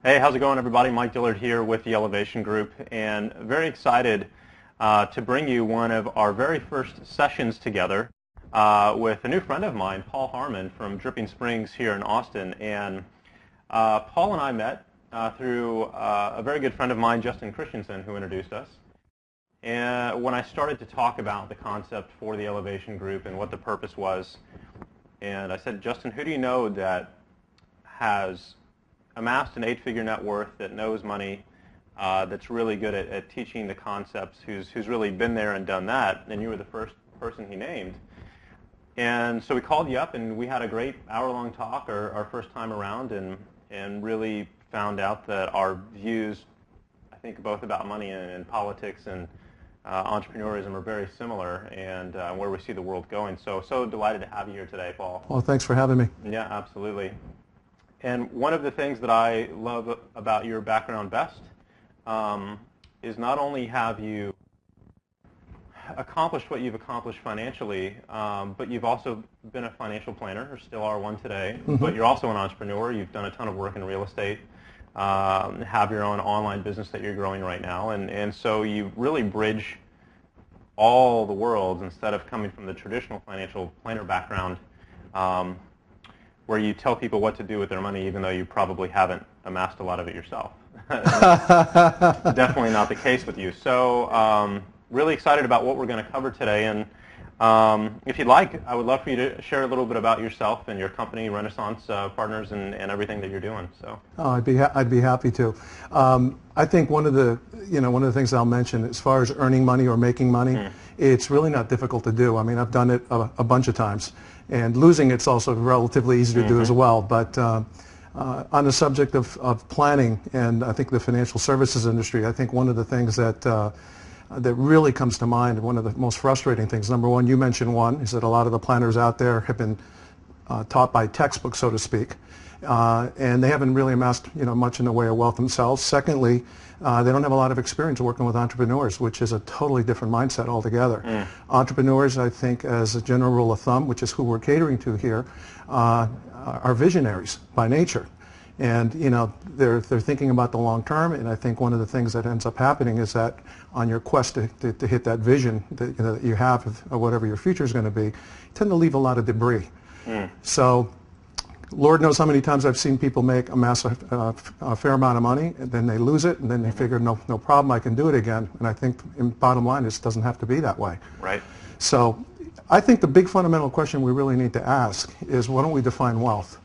Hey, how's it going, everybody? Mike Dillard here with the Elevation Group, and very excited to bring you one of our very first sessions together with a new friend of mine, Paul Harmon from Dripping Springs here in Austin. And Paul and I met through a very good friend of mine, Justin Christensen, who introduced us. And when I started to talk about the concept for the Elevation Group and what the purpose was, and I said, Justin, who do you know that has amassed an 8-figure net worth, that knows money, that's really good at teaching the concepts, who's really been there and done that, and you were the first person he named. And so we called you up, and we had a great hour-long talk, our first time around, and really found out that our views, I think, both about money and politics and entrepreneurism are very similar, and where we see the world going. So delighted to have you here today, Paul. Well, thanks for having me. Yeah, absolutely. And one of the things that I love about your background best is not only have you accomplished what you've accomplished financially, but you've also been a financial planner, or still are one today, but you're also an entrepreneur. You've done a ton of work in real estate, have your own online business that you're growing right now, and so you really bridge all the worlds instead of coming from the traditional financial planner background, where you tell people what to do with their money even though you probably haven't amassed a lot of it yourself. Definitely not the case with you. So really excited about what we're going to cover today. And if you'd like, I would love for you to share a little bit about yourself and your company, Renaissance Partners, and everything that you're doing. So. Oh, I'd be happy to. I think one of the things I'll mention as far as earning money or making money, it's really not difficult to do. I mean, I've done it a bunch of times. And losing it's also relatively easy to do as well. But on the subject of planning and I think the financial services industry, I think one of the things that really comes to mind, one of the most frustrating things, number one, you mentioned one, is that a lot of the planners out there have been taught by textbook, so to speak, and they haven't really amassed much in the way of wealth themselves. Secondly, they don't have a lot of experience working with entrepreneurs, which is a totally different mindset altogether. Entrepreneurs, I think, as a general rule of thumb, which is who we're catering to here, are visionaries by nature. And they're thinking about the long term, and I think one of the things that ends up happening is that on your quest to hit that vision that you have of whatever your future is going to be, you tend to leave a lot of debris. So Lord knows how many times I've seen people amass a fair amount of money, and then they lose it, and then they figure, no problem, I can do it again. And I think, bottom line, it doesn't have to be that way. Right. So I think the big fundamental question we really need to ask is, why don't we define wealth?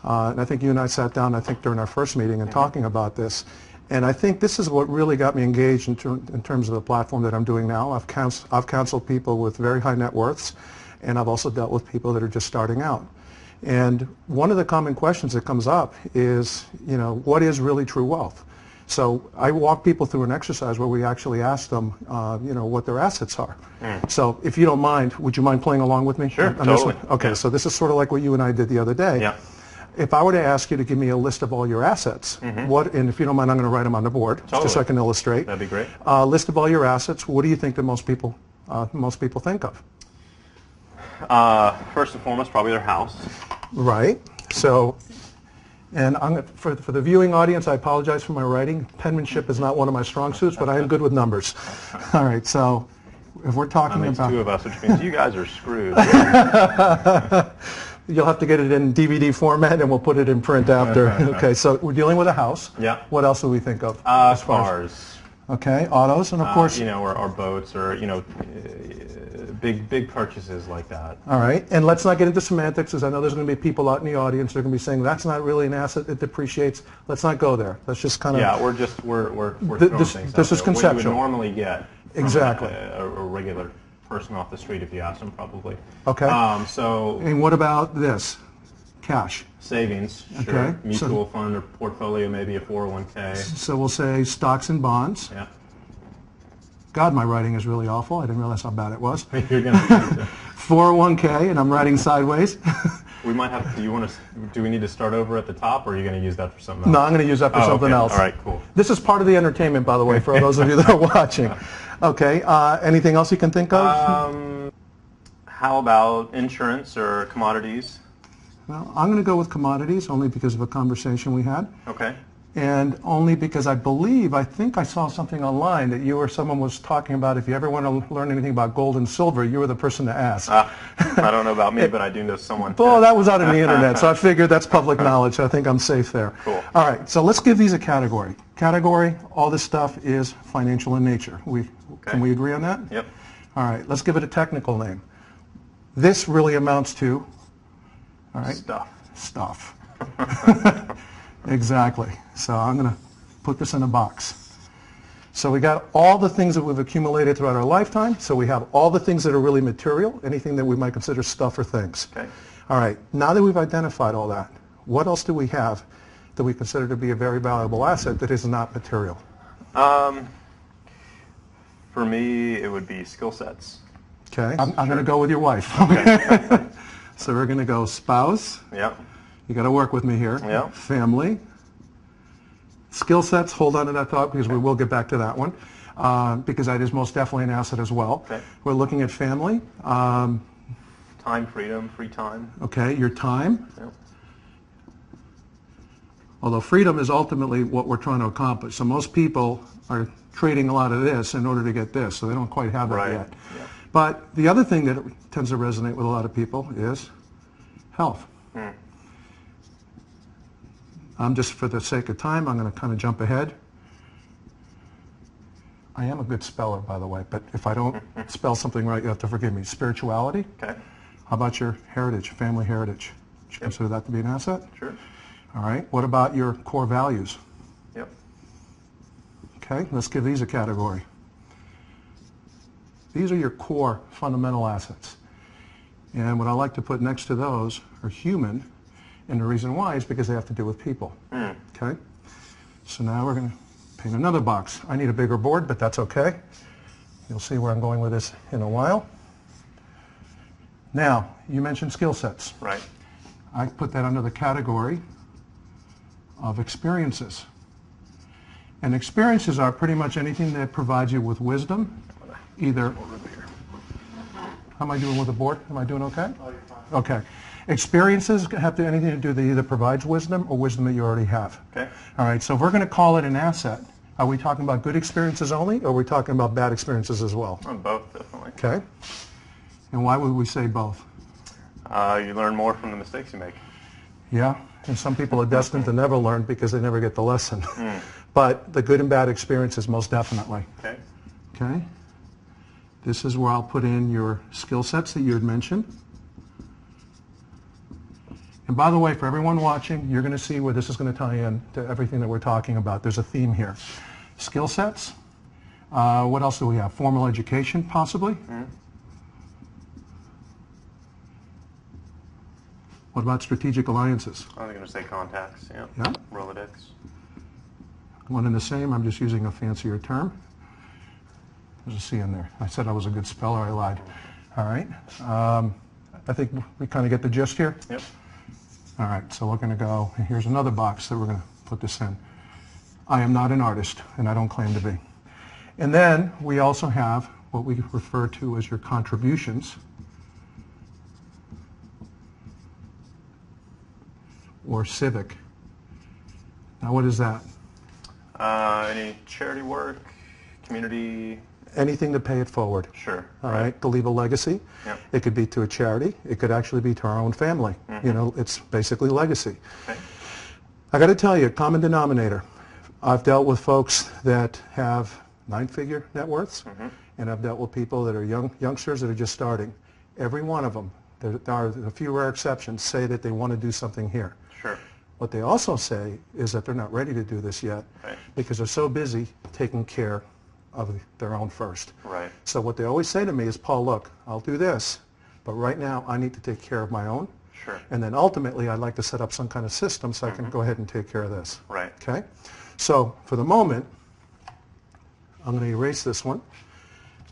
And I think you and I sat down, I think, during our first meeting and talking about this. And I think this is what really got me engaged in terms of the platform that I'm doing now. I've counseled people with very high net worths, and I've also dealt with people that are just starting out. And one of the common questions that comes up is, what is really true wealth? So I walk people through an exercise where we actually ask them, what their assets are. So if you don't mind, would you mind playing along with me? Sure, on totally. This one? Okay, so this is sort of like what you and I did the other day. Yeah. If I were to ask you to give me a list of all your assets, and if you don't mind, I'm going to write them on the board, just so I can illustrate. That'd be great. List of all your assets. What do you think that most people think of? First and foremost, probably their house. Right. So, and for the viewing audience, I apologize for my writing. Penmanship is not one of my strong suits, but I am good with numbers. All right. So, if we're talking about two of us, which means you guys are screwed. You'll have to get it in DVD format, and we'll put it in print after. Okay. So we're dealing with a house. Yeah. What else do we think of? Cars. Okay. Autos, and of course. Or boats, or big purchases like that. All right, and let's not get into semantics, because I know there's going to be people out in the audience that are going to be saying that's not really an asset, it depreciates. Let's not go there. Let's just kind of. Yeah, we're throwing things this is conceptual. What you would normally get from exactly a regular person off the street if you ask them, probably. Okay. And what about this? Cash. Savings. Sure. Okay. Mutual fund or portfolio, maybe a 401k. So we'll say stocks and bonds. Yeah. God, my writing is really awful. I didn't realize how bad it was. You're going to 401k, and I'm writing sideways. We might have to, do we need to start over at the top, or are you going to use that for something else? No, I'm going to use that for something else. All right, cool. This is part of the entertainment, by the way, for those of you that are watching. Okay, anything else you can think of? How about insurance or commodities? Well, I'm going to go with commodities, only because of a conversation we had. Okay. And only because I think I saw something online that someone was talking about if you ever want to learn anything about gold and silver, you were the person to ask. I don't know about me, but I do know someone. Well, that was out on the internet, so I figured that's public knowledge. So I think I'm safe there. Cool. All right, so let's give these a category. Category, all this stuff is financial in nature. Can we agree on that? Yep. All right, let's give it a technical name. This really amounts to, all right, stuff. Exactly. So I'm going to put this in a box. So we got all the things that we've accumulated throughout our lifetime. So we have all the things that are really material, anything that we might consider stuff or things. Okay. All right. Now that we've identified all that, what else do we have that we consider to be a very valuable asset that is not material? For me, it would be skill sets. Okay. I'm going to go with your wife. Okay. So we're going to go spouse. Yep. You got to work with me here. Yeah. Family. Skill sets, hold on to that thought because we will get back to that one because that is most definitely an asset as well. Okay. We're looking at family. Time, freedom, free time. Okay, your time. Yep. Although freedom is ultimately what we're trying to accomplish. So most people are trading a lot of this in order to get this, so they don't quite have that yet. Yep. But the other thing that tends to resonate with a lot of people is health. Just for the sake of time, I'm going to kind of jump ahead. I am a good speller, by the way, but if I don't spell something right, you have to forgive me. Spirituality. Okay. How about your heritage, family heritage? Would you consider that to be an asset? Sure. All right. What about your core values? Yep. Okay. Let's give these a category. These are your core fundamental assets. And what I like to put next to those are human. And the reason why is because they have to do with people. Okay? So now we're going to paint another box. I need a bigger board, but that's okay. You'll see where I'm going with this in a while. Now, you mentioned skill sets. Right. I put that under the category of experiences. And experiences are pretty much anything that provides you with wisdom, either... How am I doing with the board? Am I doing okay? Oh, you're fine. Okay. Experiences have anything to do that either provides wisdom or wisdom that you already have. Okay. All right, so if we're going to call it an asset, are we talking about good experiences only, or are we talking about bad experiences as well? Both, definitely. Okay. And why would we say both? You learn more from the mistakes you make. Yeah, and some people are destined to never learn because they never get the lesson. But the good and bad experiences, most definitely. Okay. Okay. This is where I'll put in your skill sets that you had mentioned. And by the way, for everyone watching, you're going to see where this is going to tie in to everything that we're talking about. There's a theme here. Skill sets. What else do we have? Formal education, possibly. What about strategic alliances? I was going to say contacts. Yeah. Yeah. Rolodex. One and the same. I'm just using a fancier term. There's a C in there. I said I was a good speller. I lied. All right. I think we kind of get the gist here. Yep. All right. So we're going to go, and here's another box that we're going to put this in. I am not an artist, and I don't claim to be. And then we also have what we refer to as your contributions, or civic. Now, what is that? Any charity work, community? Anything to pay it forward. Sure. All right, to leave a legacy. Yep. It could be to a charity. It could actually be to our own family. You know, it's basically legacy. Okay. I got to tell you, common denominator. I've dealt with folks that have 9-figure net worths, and I've dealt with people that are youngsters that are just starting. Every one of them, there are a few rare exceptions, say that they want to do something here. Sure. What they also say is that they're not ready to do this yet because they're so busy taking care of their own first. Right. So what they always say to me is, Paul, look, I'll do this, but right now I need to take care of my own. Sure. And then ultimately I'd like to set up some kind of system so I can go ahead and take care of this. Right. Okay? So for the moment, I'm going to erase this one.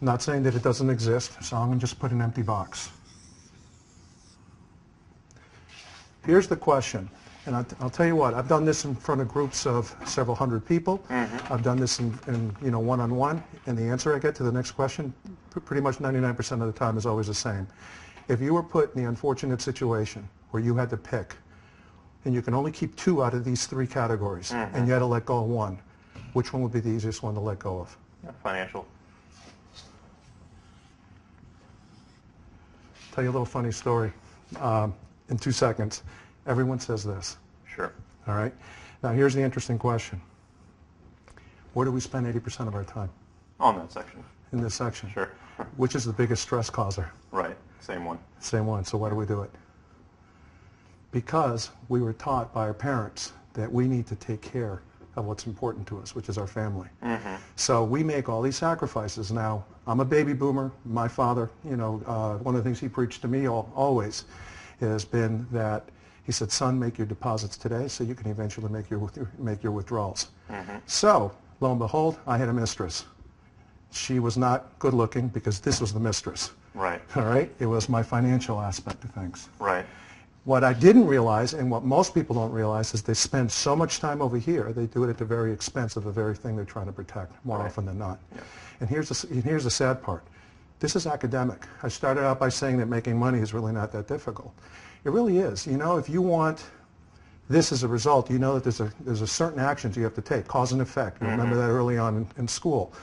I'm not saying that it doesn't exist, so I'm going to just put an empty box. Here's the question. And I'll tell you what, I've done this in front of groups of several hundred people. I've done this in one-on-one, and the answer I get to the next question, pretty much 99% of the time, is always the same. If you were put in the unfortunate situation where you had to pick and you can only keep 2 out of these 3 categories, and you had to let go of 1. Which one would be the easiest one to let go of? Yeah, financial. Tell you a little funny story in 2 seconds. Everyone says this. Sure. All right? Now, here's the interesting question. Where do we spend 80% of our time? On that section. In this section. Sure. Which is the biggest stress causer? Right. Same one. Same one. So why do we do it? Because we were taught by our parents that we need to take care of what's important to us, which is our family. So we make all these sacrifices. Now, I'm a baby boomer. My father, one of the things he preached to me always has been that he said, son, make your deposits today so you can eventually make your withdrawals. So, lo and behold, I had a mistress. She was not good looking because this was the mistress. Right. All right? It was my financial aspect of things. Right. What I didn't realize, and what most people don't realize, is they spend so much time over here, they do it at the very expense of the very thing they're trying to protect, more often than not. Yeah. And here's the sad part. This is academic. I started out by saying that making money is really not that difficult. It really is. If you want this as a result, you know that there's a certain actions you have to take, cause and effect. You remember that early on in school.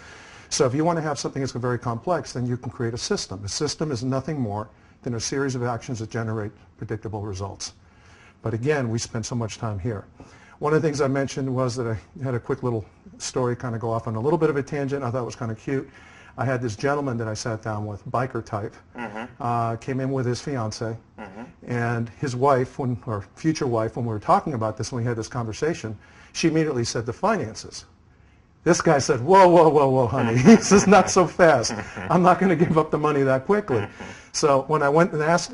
So if you want to have something that's very complex, then you can create a system. A system is nothing more than a series of actions that generate predictable results. But again, we spend so much time here. One of the things I mentioned was that I had a quick little story kind of go off on a little bit of a tangent. I thought it was kind of cute. I had this gentleman that I sat down with, biker type, came in with his fiance, and his wife, or future wife, when we were talking about this, when we had this conversation, she immediately said the finances. This guy said, whoa, whoa, whoa, whoa, honey. He says, not so fast. I'm not going to give up the money that quickly. So when I went and asked,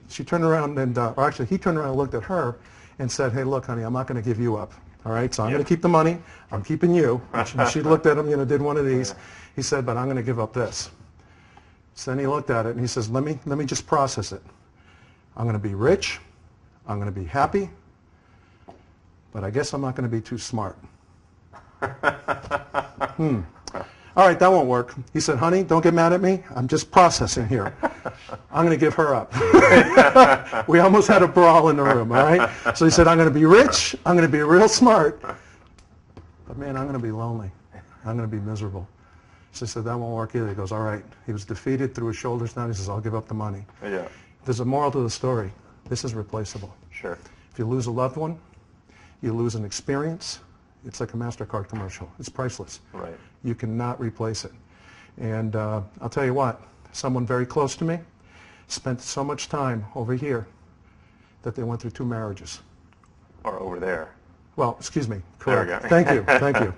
she turned around and, or actually he turned around and looked at her and said, hey, look, honey, I'm not going to give you up. All right, so I'm going to keep the money. I'm keeping you. And she looked at him, did one of these. He said, but I'm going to give up this. So then he looked at it and he says, let me just process it. I'm going to be rich. I'm going to be happy. But I guess I'm not going to be too smart. All right, that won't work. He said, honey, don't get mad at me. I'm just processing here. I'm going to give her up. We almost had a brawl in the room, all right? So he said, I'm going to be rich. I'm going to be real smart. But, man, I'm going to be lonely. I'm going to be miserable. So he said, that won't work either. He goes, all right. He was defeated, threw his shoulders down. He says, I'll give up the money. Yeah. There's a moral to the story. This is replaceable. Sure. If you lose a loved one, you lose an experience. It's like a MasterCard commercial. It's priceless. Right. You cannot replace it. And I'll tell you what, someone very close to me spent so much time over here that they went through 2 marriages. Or over there. Well, excuse me. Correct. There we go. Thank you. Thank you.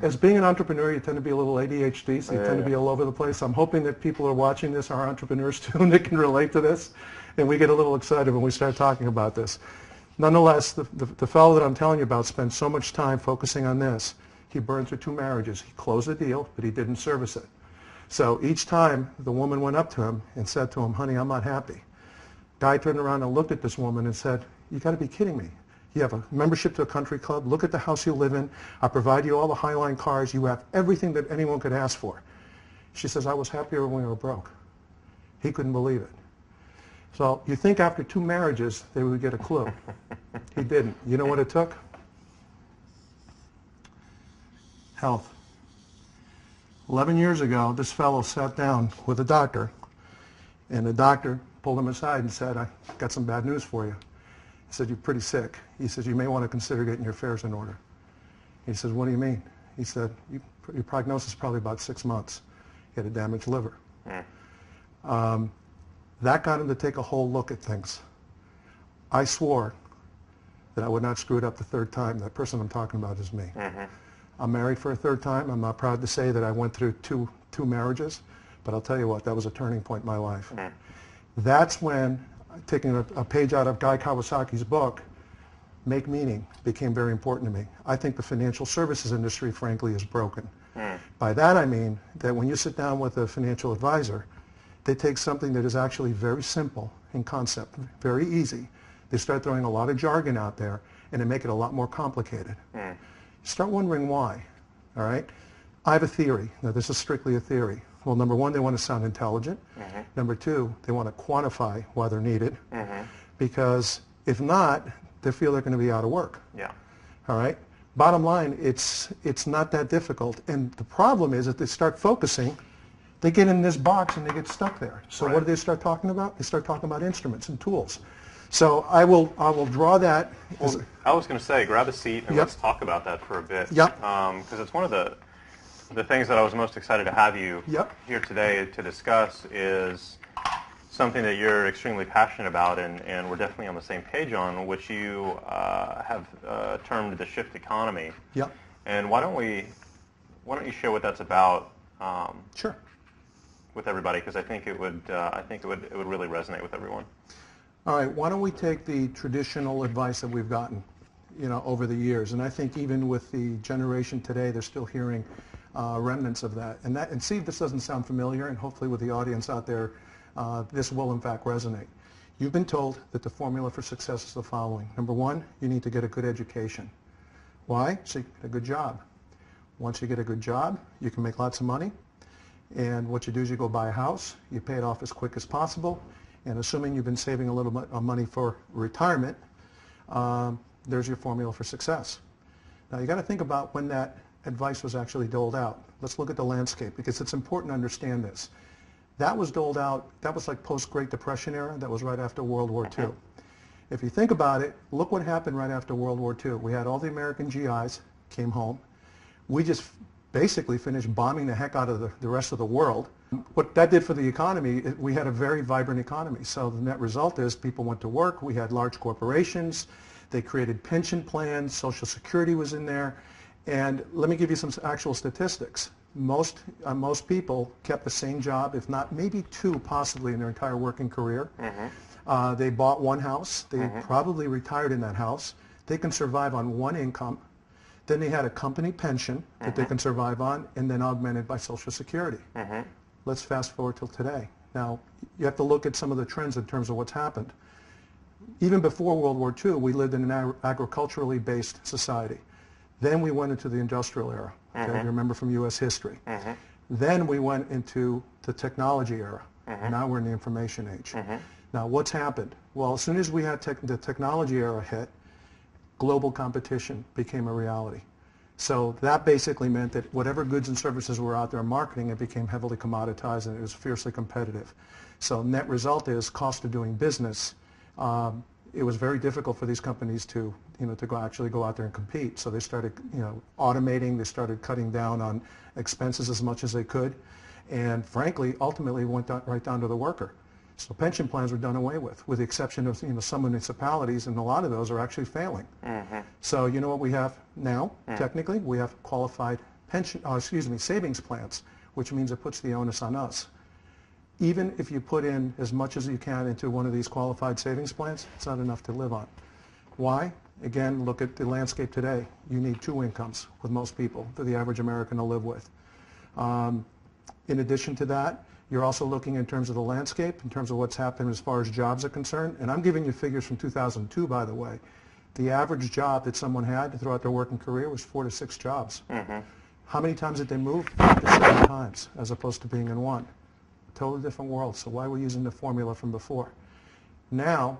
As being an entrepreneur, you tend to be a little ADHD, so you tend to be all over the place. I'm hoping that people who are watching this are entrepreneurs too, and they can relate to this. And we get a little excited when we start talking about this. Nonetheless, the fellow that I'm telling you about spent so much time focusing on this. He burned through 2 marriages. He closed the deal, but he didn't service it. So each time the woman went up to him and said to him, honey, I'm not happy. Guy turned around and looked at this woman and said, you got to be kidding me. You have a membership to a country club. Look at the house you live in. I provide you all the Highline cars. You have everything that anyone could ask for. She says, I was happier when we were broke. He couldn't believe it. So you think after 2 marriages they would get a clue. He didn't. You know what it took? Health. 11 years ago, this fellow sat down with a doctor, and the doctor pulled him aside and said, I got some bad news for you. He said, you're pretty sick. He says, you may want to consider getting your affairs in order. He says, what do you mean? He said, your prognosis is probably about 6 months. He had a damaged liver. That got him to take a whole look at things. I swore that I would not screw it up the 3rd time. That person I'm talking about is me. I'm married for a 3rd time. I'm not proud to say that I went through two marriages, but I'll tell you what, that was a turning point in my life. That's when, taking a page out of Guy Kawasaki's book, Make Meaning, became very important to me. I think the financial services industry, frankly, is broken. By that I mean that when you sit down with a financial advisor, they take something that is actually very simple in concept, very easy. They start throwing a lot of jargon out there, and they make it a lot more complicated. Start wondering why, all right? I have a theory. Now, this is strictly a theory. Well, number 1, they want to sound intelligent. Number 2, they want to quantify why they're needed. Because If not, they feel they're going to be out of work. Yeah. All right? Bottom line, it's not that difficult. And the problem is that they start focusing, they get in this box and they get stuck there. So Right. what do they start talking about? They start talking about instruments and tools. So I will draw that. Well, I was going to say, grab a seat and Yep. let's talk about that for a bit. Yep. Because it's one of the things that I was most excited to have you Yep. here today to discuss is something that you're extremely passionate about, and we're definitely on the same page on, which you have termed the shift economy. Yep. And why don't you share what that's about? Sure. With everybody, because I think it would really resonate with everyone. All right, why don't we take the traditional advice that we've gotten, over the years, and I think even with the generation today, they're still hearing remnants of that. And see if this doesn't sound familiar, and hopefully with the audience out there, this will in fact resonate. You've been told that the formula for success is the following. Number one, you need to get a good education. Why? So you can get a good job. Once you get a good job, you can make lots of money. And what you do is you go buy a house, you pay it off as quick as possible, and assuming you've been saving a little bit of money for retirement, there's your formula for success. Now you got to think about when that advice was actually doled out. Let's look at the landscape because it's important to understand this. That was doled out, that was like post-Great Depression era, that was right after World War II. If you think about it, look what happened right after World War II. We had all the American GIs came home. We just basically finished bombing the heck out of the rest of the world. What that did for the economy, we had a very vibrant economy. So the net result is people went to work, we had large corporations, they created pension plans, Social Security was in there, and let me give you some actual statistics. Most people kept the same job, if not maybe two possibly in their entire working career. They bought one house, they probably retired in that house, they can survive on one income. Then they had a company pension that they can survive on, and then augmented by Social Security. Let's fast forward till today. Now, you have to look at some of the trends in terms of what's happened. Even before World War II, we lived in an agriculturally based society. Then we went into the industrial era. Okay? You remember from U.S. history. Then we went into the technology era. Now we're in the information age. Now, what's happened? Well, as soon as we had the technology era hit, global competition became a reality. So that basically meant that whatever goods and services were out there marketing, it became heavily commoditized and it was fiercely competitive. So net result is cost of doing business. It was very difficult for these companies to actually go out there and compete. So they started automating, they started cutting down on expenses as much as they could, and frankly, ultimately went right down to the worker. So pension plans were done away with the exception of some municipalities, and a lot of those are actually failing. So you know what we have now? Technically, we have qualified savings plans, which means it puts the onus on us. Even if you put in as much as you can into one of these qualified savings plans, it's not enough to live on. Why? Again, look at the landscape today. You need two incomes with most people for the average American to live with. In addition to that, you're also looking in terms of the landscape, in terms of what's happened as far as jobs are concerned. And I'm giving you figures from 2002, by the way. The average job that someone had throughout their working career was 4 to 6 jobs. How many times did they move? 5 to 7 times, as opposed to being in one. Totally different world. So why are we using the formula from before? Now,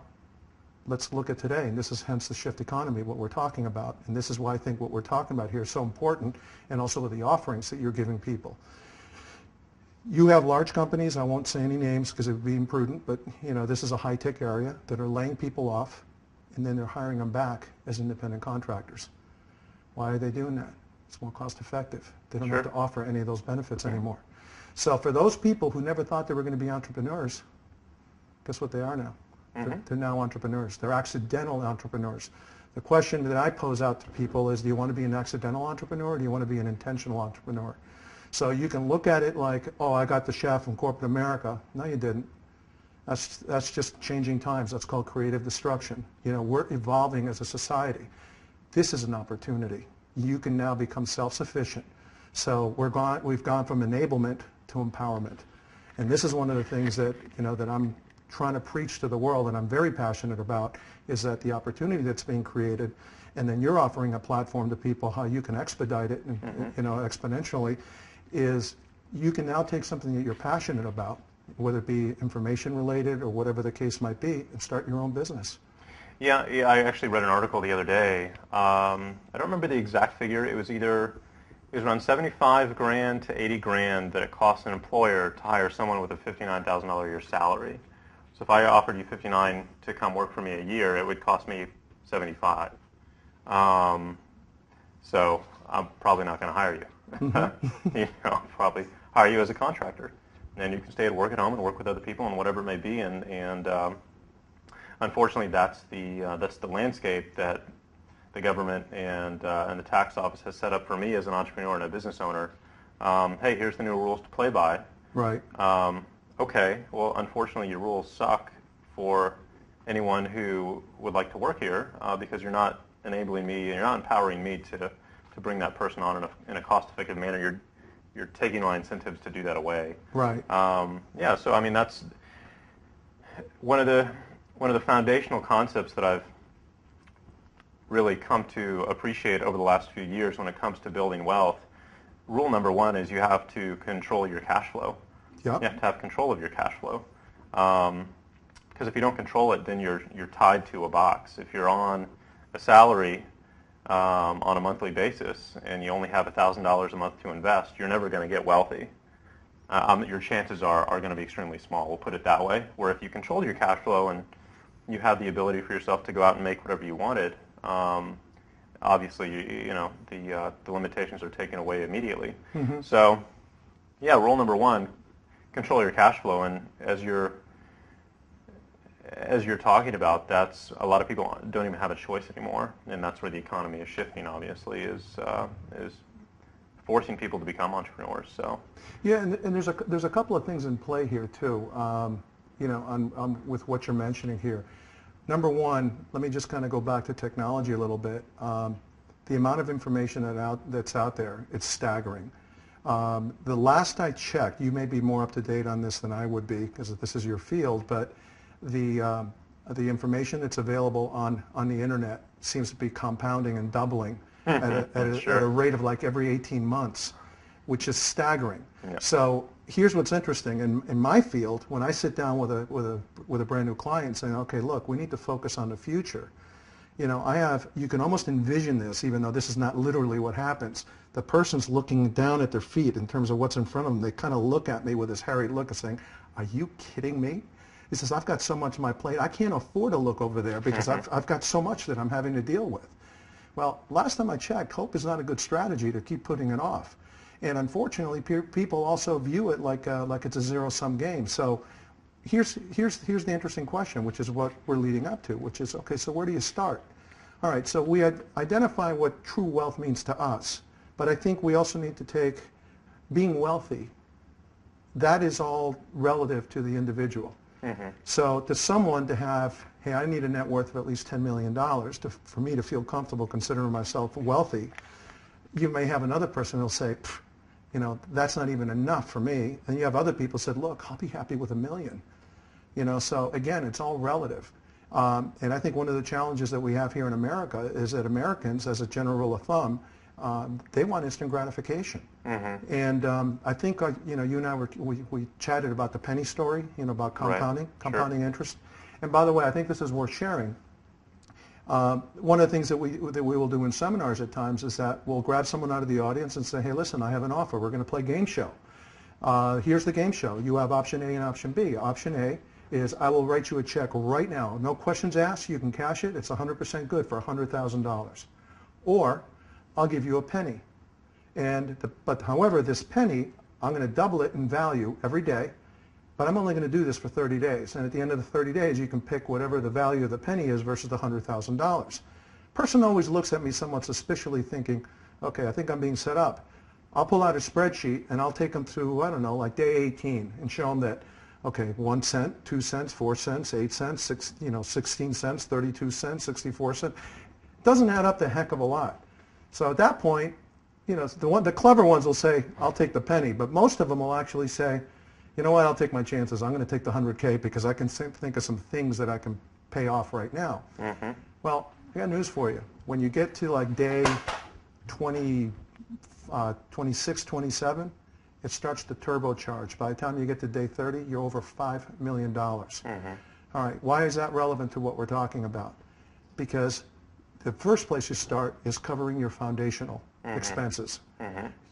let's look at today, and this is hence the shift economy, what we're talking about. And this is why I think what we're talking about here is so important, and also with the offerings that you're giving people. You have large companies, I won't say any names because it would be imprudent, but this is a high-tech area that are laying people off, and then they're hiring them back as independent contractors. Why are they doing that? It's more cost-effective. They don't have to offer any of those benefits anymore. So for those people who never thought they were going to be entrepreneurs, guess what they are now? They're now entrepreneurs. They're accidental entrepreneurs. The question that I pose out to people is, do you want to be an accidental entrepreneur or do you want to be an intentional entrepreneur? So you can look at it like, oh, I got the shaft from corporate America. No, you didn't. That's just changing times. That's called creative destruction. We're evolving as a society. This is an opportunity. You can now become self-sufficient. So we've gone from enablement to empowerment. And this is one of the things that, that I'm trying to preach to the world, and I'm very passionate about, is that the opportunity that's being created, and then you're offering a platform to people how you can expedite it, and, exponentially, is you can now take something that you're passionate about, whether it be information related or whatever the case might be, and start your own business. Yeah, I actually read an article the other day. I don't remember the exact figure. It was around 75 grand to 80 grand that it costs an employer to hire someone with a $59,000 a year salary. So if I offered you 59 to come work for me a year, it would cost me 75. So I'm probably not going to hire you. I'll probably hire you as a contractor, and then you can stay at work at home and work with other people and whatever it may be. And unfortunately, that's the landscape that the government and the tax office has set up for me as an entrepreneur and a business owner. Hey, here's the new rules to play by. Right. Okay, well, unfortunately, your rules suck for anyone who would like to work here because you're not enabling me, you're not empowering me to bring that person on in a cost-effective manner. You're taking my incentives to do that away. Right. Yeah. So I mean, that's one of the foundational concepts that I've really come to appreciate over the last few years when it comes to building wealth. Rule number one is you have to control your cash flow. Yep. You have to have control of your cash flow. Because if you don't control it, then you're tied to a box. If you're on a salary on a monthly basis and you only have $1,000 a month to invest, you're never going to get wealthy. Your chances are going to be extremely small. We'll put it that way. Where if you control your cash flow and you have the ability for yourself to go out and make whatever you wanted, obviously the limitations are taken away immediately. Mm-hmm. So, yeah, rule number one: control your cash flow. And as you're talking about, that's a lot of people don't even have a choice anymore, and that's where the economy is shifting. Obviously, is forcing people to become entrepreneurs. So yeah, and there's a couple of things in play here too. With what you're mentioning here. Number one, let me just kind of go back to technology a little bit. The amount of information that's out there, it's staggering. The last I checked, you may be more up to date on this than I would be because this is your field, but the information that's available on the internet seems to be compounding and doubling at a rate of like every 18 months, which is staggering. Yeah. So here's what's interesting. In my field, when I sit down with a brand new client saying, okay, look, we need to focus on the future. You can almost envision this, even though this is not literally what happens. The person's looking down at their feet in terms of what's in front of them. They kind of look at me with this harried look of saying, are you kidding me? He says, I've got so much on my plate, I can't afford to look over there because I've got so much that I'm having to deal with. Well, last time I checked, hope is not a good strategy to keep putting it off. And unfortunately, people also view it like it's a zero-sum game. So here's the interesting question, which is what we're leading up to, which is, okay, so where do you start? All right, so we identify what true wealth means to us, but I think we also need to take being wealthy. That is all relative to the individual. Mm-hmm. So to someone to have, hey, I need a net worth of at least $10 million for me to feel comfortable considering myself wealthy. You may have another person who'll say, that's not even enough for me. And you have other people said, look, I'll be happy with $1 million. So again, it's all relative. And I think one of the challenges that we have here in America is that Americans, as a general rule of thumb, they want instant gratification. Mm-hmm. And I think, you and I we chatted about the penny story, about compounding interest. And by the way, I think this is worth sharing. One of the things that we will do in seminars at times is that we'll grab someone out of the audience and say, hey, listen, I have an offer. We're going to play a game show. Here's the game show. You have option A and option B. Option A is I will write you a check right now. No questions asked. You can cash it. It's 100% good for $100,000. Or I'll give you a penny. But however, this penny, I'm going to double it in value every day, but I'm only going to do this for 30 days. And at the end of the 30 days, you can pick whatever the value of the penny is versus the $100,000. Person always looks at me somewhat suspiciously thinking, okay, I think I'm being set up. I'll pull out a spreadsheet and I'll take them through, I don't know, like day 18 and show them that, okay, 1 cent, 2 cents, 4 cents, 8 cents, 16 cents, 32 cents, 64 cents. It doesn't add up to a heck of a lot. So at that point, the clever ones will say, I'll take the penny, but most of them will actually say, you know what, I'll take my chances. I'm going to take the 100K because I can think of some things that I can pay off right now. Mm-hmm. Well, I got news for you. When you get to like day 26, 27, it starts to turbocharge. By the time you get to day 30, you're over $5 million. Mm-hmm. All right, why is that relevant to what we're talking about? because the first place you start is covering your foundational expenses,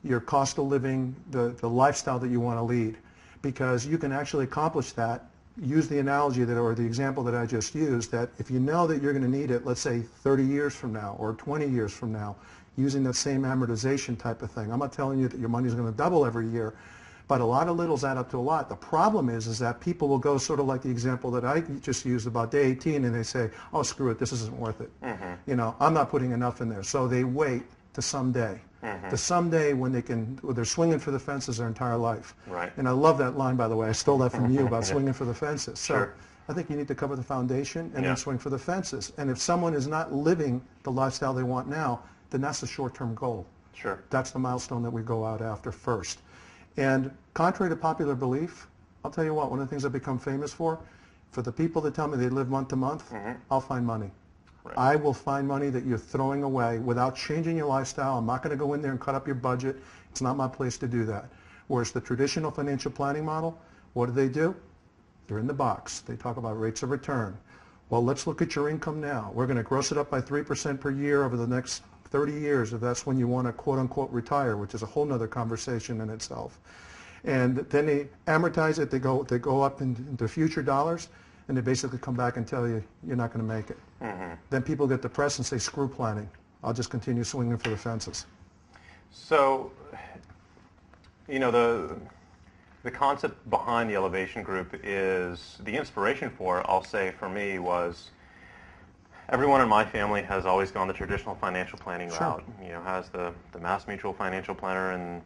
your cost of living, the lifestyle that you want to lead, because you can actually accomplish that. Use the analogy that, or the example that I just used, that if you know that you're going to need it, let's say 30 years from now or 20 years from now, using that same amortization type of thing. I'm not telling you that your money's going to double every year, but a lot of littles add up to a lot. The problem is that people will go sort of like the example that I just used about day 18, and they say, oh, screw it, this isn't worth it. You know, I'm not putting enough in there. So they wait to someday. To someday when they're swinging for the fences their entire life. Right. And I love that line, by the way. I stole that from you about swinging for the fences. So Sure. I think you need to cover the foundation and Yeah. then swing for the fences. And if someone is not living the lifestyle they want now, then that's the short-term goal. Sure. That's the milestone that we go out after first. And contrary to popular belief, I'll tell you what, one of the things I've become famous for the people that tell me they live month to month, I'll find money. Right. I will find money that you're throwing away without changing your lifestyle. I'm not going to go in there and cut up your budget. It's not my place to do that. Whereas the traditional financial planning model, what do? They're in the box. They talk about rates of return. Well, let's look at your income now. We're going to gross it up by 3% per year over the next 30 years if that's when you want to quote-unquote retire, which is a whole other conversation in itself. And then they amortize it. They go up into future dollars, and they basically come back and tell you you're not going to make it. Then people get depressed and say, screw planning. I'll just continue swinging for the fences. So, you know, the concept behind the Elevation Group is, the inspiration for it, I'll say for me, was everyone in my family has always gone the traditional financial planning route. You know, has the Mass Mutual financial planner and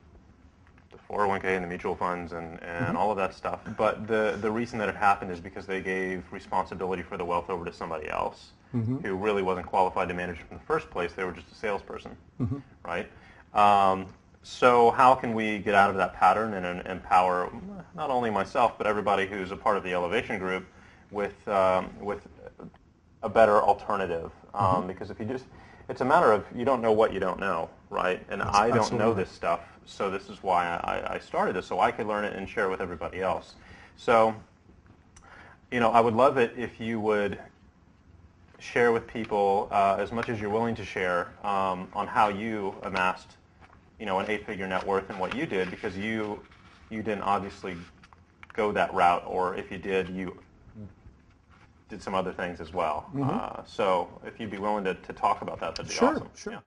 the 401k and the mutual funds and all of that stuff. But the reason that it happened is because they gave responsibility for the wealth over to somebody else who really wasn't qualified to manage it in the first place. They were just a salesperson, right? So how can we get out of that pattern and empower not only myself but everybody who's a part of the Elevation Group with a better alternative? Because if you just, it's a matter of you don't know what you don't know, right? And I don't know this stuff, so this is why I started this, so I could learn it and share it with everybody else. So, you know, I would love it if you would share with people as much as you're willing to share on how you amassed, you know, an 8-figure net worth and what you did, because you didn't obviously go that route, or if you did, you did some other things as well. So if you'd be willing to talk about that, that'd be awesome. Sure. Yeah.